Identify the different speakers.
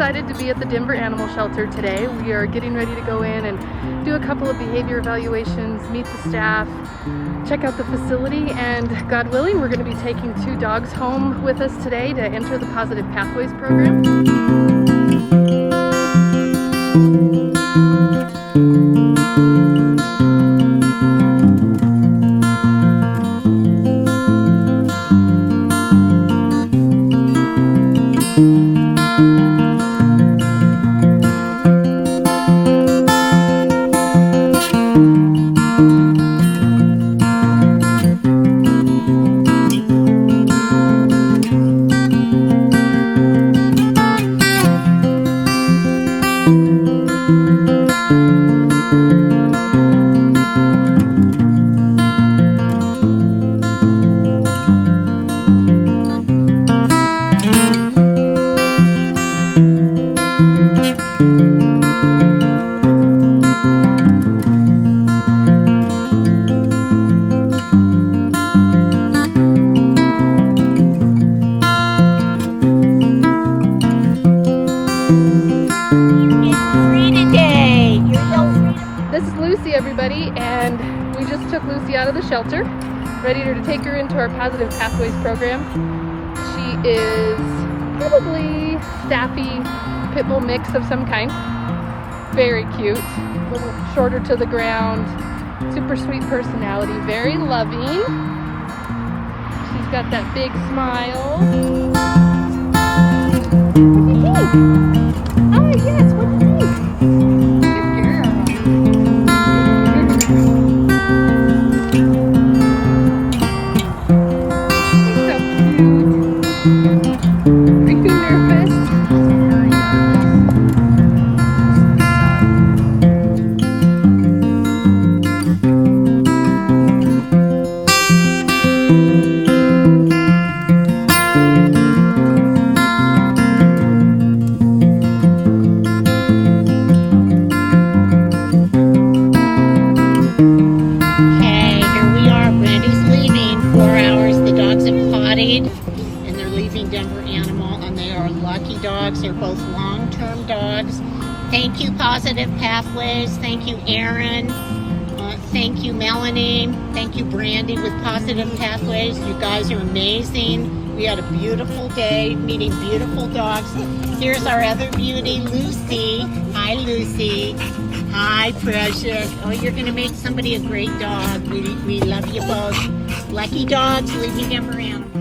Speaker 1: excited to be at the Denver Animal Shelter today. We are getting ready to go in and do a couple of behavior evaluations, meet the staff, check out the facility, and God willing, we're going to be taking 2 dogs home with us today to enter the Pawsitive Pathways program. Everybody, and we just took Lucy out of the shelter, ready to take her into our Pawsitive Pathways program. She is probably staffy pit bull mix of some kind. Very cute, a little shorter to the ground, super sweet personality, very loving. She's got that big smile. What do you think? Oh yes, what do you think?
Speaker 2: And they're leaving Denver Animal, and they are lucky dogs. They're both long-term dogs. Thank you, Pawsitive Pathways. Thank you, Erin. Thank you, Melanie. Thank you, Brandy with Pawsitive Pathways. You guys are amazing. We had a beautiful day meeting beautiful dogs. Here's our other beauty, Lucy. Hi, Lucy. Hi, Precious. Oh, you're going to make somebody a great dog. We love you both. Lucky dogs leaving Denver Animal.